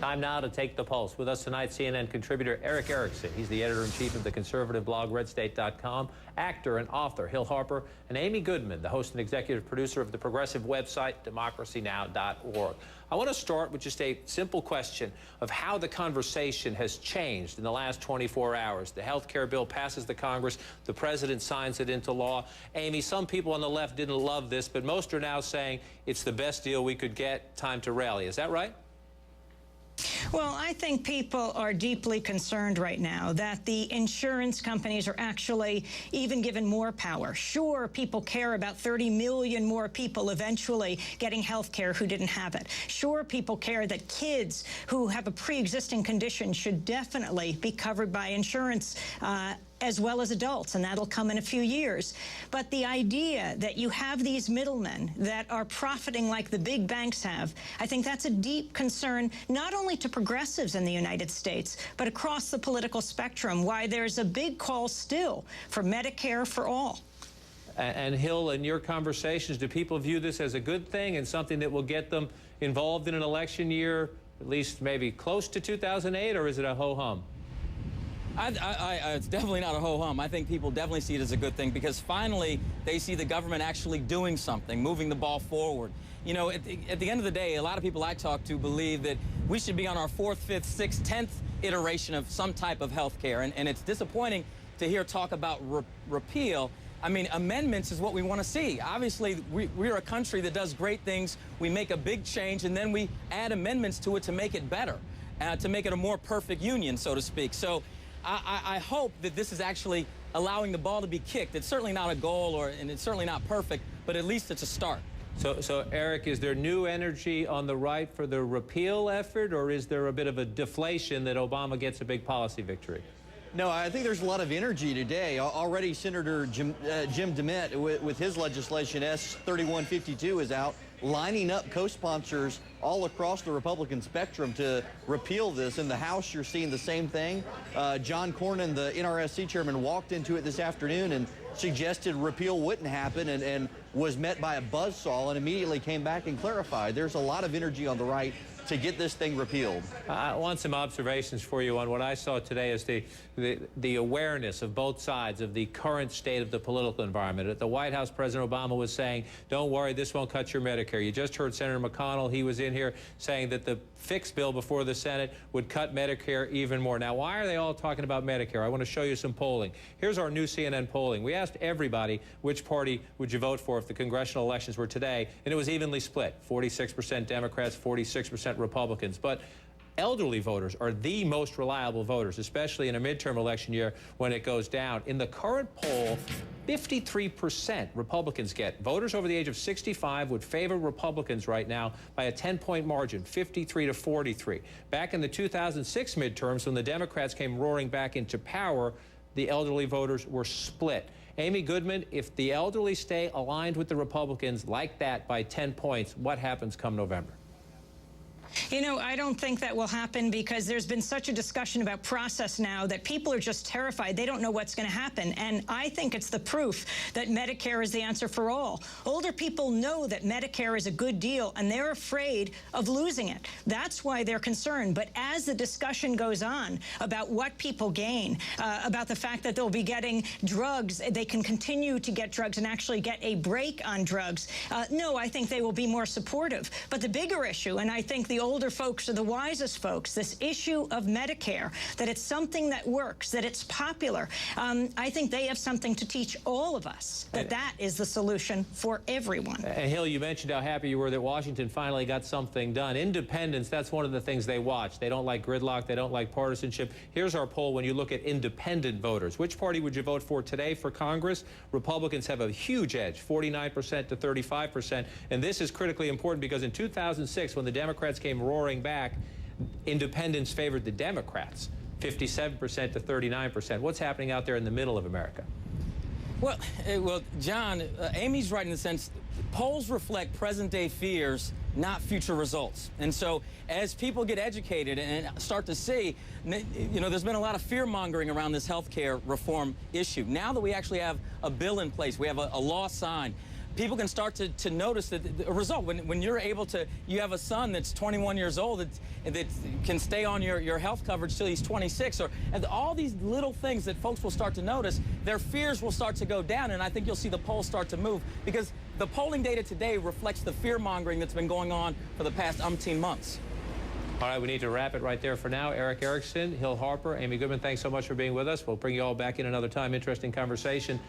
Time now to take the pulse. With us tonight, CNN contributor Erick Erickson. He's the editor-in-chief of the conservative blog RedState.com, actor and author Harper, and Amy Goodman, the host and executive producer of the progressive website democracynow.org. I want to start with just a simple question of how the conversation has changed in the last 24 hours. The health care bill passes the Congress. The president signs it into law. Amy, some people on the left didn't love this, but most are now saying it's the best deal we could get. Time to rally. Is that right? Well, I think people are deeply concerned right now that the insurance companies are actually even given more power. Sure, people care about 30 million more people eventually getting health care who didn't have it. Sure, people care that kids who have a pre-existing condition should definitely be covered by insurance as well as adults, and that'll come in a few years. But the idea that you have these middlemen that are profiting like the big banks have, I think that's a deep concern, not only to progressives in the United States, but across the political spectrum, why there's a big call still for Medicare for all. And Hill, in your conversations, do people view this as a good thing and something that will get them involved in an election year, at least maybe close to 2008, or is it a ho-hum? It's definitely not a ho-hum. I think people definitely see it as a good thing because finally they see the government actually doing something, moving the ball forward. You know, at the end of the day, a lot of people I talk to believe that we should be on our 4th, 5th, 6th, 10th iteration of some type of health care. And it's disappointing to hear talk about repeal. I mean, amendments is what we want to see. Obviously, we're a country that does great things. We make a big change, and then we add amendments to it to make it better, to make it a more perfect union, so to speak. So I hope that this is actually allowing the ball to be kicked. It's certainly not a goal, and it's certainly not perfect, but at least it's a start. So Eric, is there new energy on the right for the repeal effort, or is there a bit of a deflation that Obama gets a big policy victory? No, I think there's a lot of energy today. Already Senator Jim DeMint, with his legislation, S-3152, is out, lining up co-sponsors all across the Republican spectrum to repeal this. In the House, you're seeing the same thing. John Cornyn, the NRSC chairman, walked into it this afternoon and suggested repeal wouldn't happen and was met by a buzzsaw and immediately came back and clarified. There's a lot of energy on the right to get this thing repealed. I want some observations for you on what I saw today as the awareness of both sides of the current state of the political environment. At the White House, President Obama was saying, don't worry, this won't cut your Medicare. You just heard Senator McConnell. He was in here saying that the fixed bill before the Senate would cut Medicare even more. Now, why are they all talking about Medicare? I want to show you some polling. Here's our new CNN polling. We asked everybody which party would you vote for if the congressional elections were today, and it was evenly split. 46% Democrats, 46% Republicans. But elderly voters are the most reliable voters, especially in a midterm election year when it goes down. In the current poll, 53% Republicans get. Voters over the age of 65 would favor Republicans right now by a 10-point margin, 53 to 43. Back in the 2006 midterms, when the Democrats came roaring back into power, the elderly voters were split. Amy Goodman, if the elderly stay aligned with the Republicans like that by 10 points, what happens come November? You know, I don't think that will happen because there's been such a discussion about process now that people are just terrified. They don't know what's going to happen. And I think it's the proof that Medicare is the answer for all. Older people know that Medicare is a good deal, and they're afraid of losing it. That's why they're concerned. But as the discussion goes on about what people gain, about the fact that they'll be getting drugs, they can continue to get drugs and actually get a break on drugs, no, I think they will be more supportive. But the bigger issue, and I think the older folks are the wisest folks, this issue of Medicare, that it's something that works, that it's popular. I think they have something to teach all of us, that is the solution for everyone. And Hill, you mentioned how happy you were that Washington finally got something done. Independents, that's one of the things they watch. They don't like gridlock. They don't like partisanship. Here's our poll when you look at independent voters. Which party would you vote for today for Congress? Republicans have a huge edge, 49% to 35%. And this is critically important because in 2006, when the Democrats came roaring back, independents favored the Democrats, 57% to 39%. What's happening out there in the middle of America? Well, John, Amy's right in the sense polls reflect present-day fears, not future results. And so as people get educated and start to see, you know, there's been a lot of fear-mongering around this health care reform issue. Now that we actually have a bill in place, we have a law signed, people can start to notice that a result. When you're able to, you have a son that's 21 years old that can stay on your health coverage till he's 26, and all these little things that folks will start to notice, their fears will start to go down, and I think you'll see the polls start to move, because the polling data today reflects the fear-mongering that's been going on for the past umpteen months. All right, we need to wrap it right there for now. Erick Erickson, Hill Harper, Amy Goodman, thanks so much for being with us. We'll bring you all back in another time. Interesting conversation.